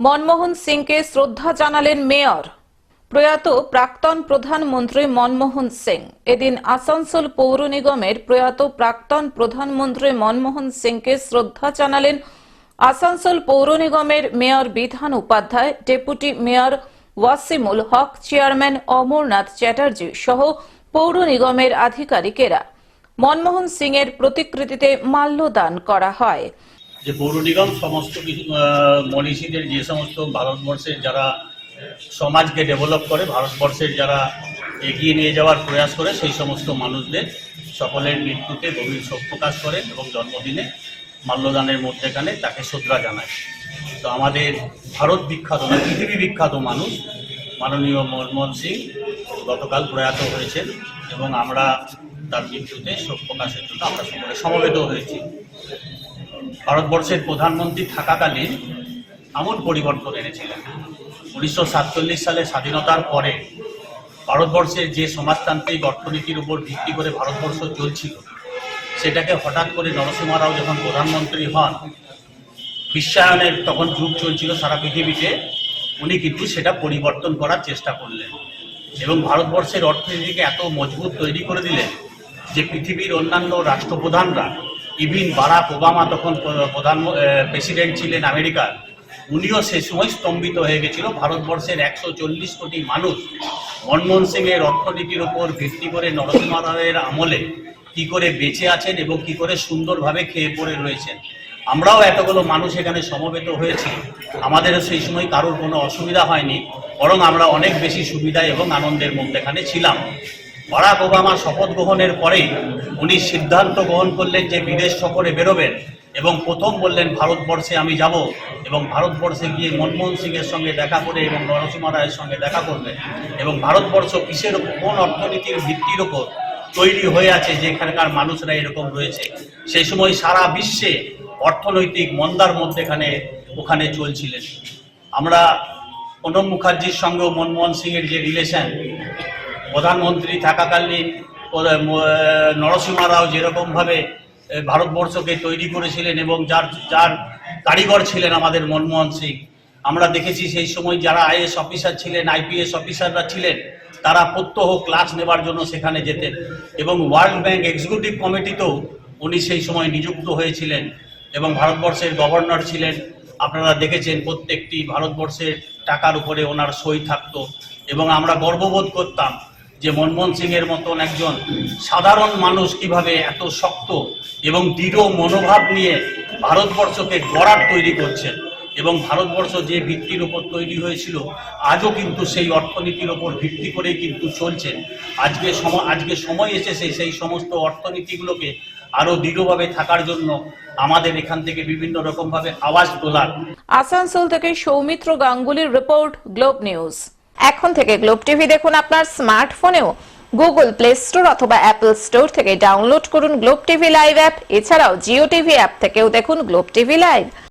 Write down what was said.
মনমোহন সিংকে শ্রদ্ধা জানালেন মেয়র। প্রয়াত প্রাক্তন প্রধানমন্ত্রী মনমোহন সিং। এদিন আসানসোল পৌর নিগমের প্রয়াত প্রাক্তন প্রধানমন্ত্রী মনমোহন সিংকে শ্রদ্ধা জানালেন আসানসোল পৌর নিগমের mayor Bidhan Upadhyay, deputy mayor Wasimul হক, চেয়ারম্যান অমরনাথ চ্যাটার্জি সহ পৌর নিগমের আধিকারিকেরা। মনমোহন সিং এর প্রতিকৃতিতে মাল্যদান করা হয়। যে পৌর নিগম সমস্ত মনীষীদের, যে সমস্ত ভারতবর্ষের যারা সমাজকে ডেভেলপ করে, ভারতবর্ষের যারা এগিয়ে নিয়ে যাওয়ার প্রয়াস করে, সেই সমস্ত মানুষদের সকলের মৃত্যুতে গভীর শোক প্রকাশ করে এবং জন্মদিনে মাল্যদানের মধ্যেখানে তাকে শ্রদ্ধা জানায়। তো আমাদের ভারত বিখ্যাত না, পৃথিবী বিখ্যাত মানুষ মাননীয় মনমোহন সিং গতকাল প্রয়াত হয়েছেন এবং আমরা তার মৃত্যুতে শোক প্রকাশের জন্য আমরা সকলে সমবেত হয়েছি। ভারতবর্ষের প্রধানমন্ত্রী থাকাকালীন আমূল পরিবর্তন এনেছিলেন। 1947 সালে স্বাধীনতার পরে ভারতবর্ষের যে সমাজতান্ত্রিক অর্থনীতির উপর ভিত্তি করে ভারতবর্ষ চলছিল, সেটাকে হঠাৎ করে নরসিংহ রাও যখন প্রধানমন্ত্রী হন, বিশ্বায়নের তখন যুগ চলছিল সারা পৃথিবীতে, উনি কিন্তু সেটা পরিবর্তন করার চেষ্টা করলেন এবং ভারতবর্ষের অর্থনীতিকে এত মজবুত তৈরি করে দিলেন যে পৃথিবীর অন্যান্য রাষ্ট্রপ্রধানরা, ইভিন বারাক ওবামা তখন প্রেসিডেন্ট ছিলেন আমেরিকার, উনিও সে সময় স্তম্ভিত হয়ে গেছিল। ভারতবর্ষের 140 কোটি মানুষ মনমোহন সিংয়ের অর্থনীতির উপর ভিত্তি করে নরসিংহ রাওয়ের আমলে কি করে বেঁচে আছেন এবং কি করে সুন্দরভাবে খেয়ে পড়ে রয়েছেন। আমরাও এতগুলো মানুষ এখানে সমবেত হয়েছি, আমাদেরও সেই সময় কারোর কোনো অসুবিধা হয়নি, বরং আমরা অনেক বেশি সুবিধা এবং আনন্দের মধ্যেখানে ছিলাম। বারাক ওবামা শপথ গ্রহণের পরেই উনি সিদ্ধান্ত গ্রহণ করলেন যে বিদেশ সফরে বেরোবেন এবং প্রথম বললেন ভারতবর্ষে আমি যাব এবং ভারতবর্ষে গিয়ে মনমোহন সিংয়ের সঙ্গে দেখা করে এবং নরসিংহ রায়ের সঙ্গে দেখা করবেন এবং ভারতবর্ষ কিসের কোন অর্থনীতির ভিত্তির ওপর তৈরি হয়ে আছে যে এখানকার মানুষরা এরকম রয়েছে। সেই সময় সারা বিশ্বে অর্থনৈতিক মন্দার মধ্যেখানে ওখানে চলছিলেন। আমরা প্রণব মুখার্জির সঙ্গেও মনমোহন সিংয়ের যে রিলেশন, প্রধানমন্ত্রী থাকাকালীন নরসিংহ রাও যেরকমভাবে ভারতবর্ষকে তৈরি করেছিলেন এবং যার কারিগর ছিলেন আমাদের মনমোহন সিং, আমরা দেখেছি সেই সময় যারা আইএএস অফিসার ছিলেন, আইপিএস অফিসাররা ছিলেন, তারা প্রত্যহ ক্লাস নেবার জন্য সেখানে যেতেন এবং ওয়ার্ল্ড ব্যাংক এক্সিকিউটিভ কমিটিতেও উনি সেই সময় নিযুক্ত হয়েছিলেন এবং ভারতবর্ষের গভর্নর ছিলেন। আপনারা দেখেছেন প্রত্যেকটি ভারতবর্ষের টাকার উপরে ওনার সই থাকতো এবং আমরা গর্ববোধ করতাম যে মনমোহন সিংয়ের মতন একজন সাধারণ মানুষ কিভাবে এত শক্ত এবং দৃঢ় মনোভাব নিয়ে ভারতবর্ষকে গড়ার তৈরি করছেন এবং ভারতবর্ষ যে ভিত্তির উপর তৈরি হয়েছিল আজও কিন্তু সেই অর্থনীতির উপর ভিত্তি করেই কিন্তু চলছেন। আজকে সময় এসেছে সেই সমস্ত অর্থনীতিগুলোকে আরো দৃঢ়ভাবে থাকার জন্য আমাদের এখান থেকে বিভিন্ন রকমভাবে আওয়াজ তোলার। আসানসোল থেকে সৌমিত্র গাঙ্গুলির রিপোর্ট, গ্লোব নিউজ। এখন থেকে গ্লোব টিভি দেখুন আপনার স্মার্টফোনেও। গুগল প্লে স্টোর অথবা অ্যাপল স্টোর থেকে ডাউনলোড করুন গ্লোব টিভি লাইভ অ্যাপ। এছাড়াও জিও টিভি অ্যাপ থেকেও দেখুন গ্লোব টিভি লাইভ।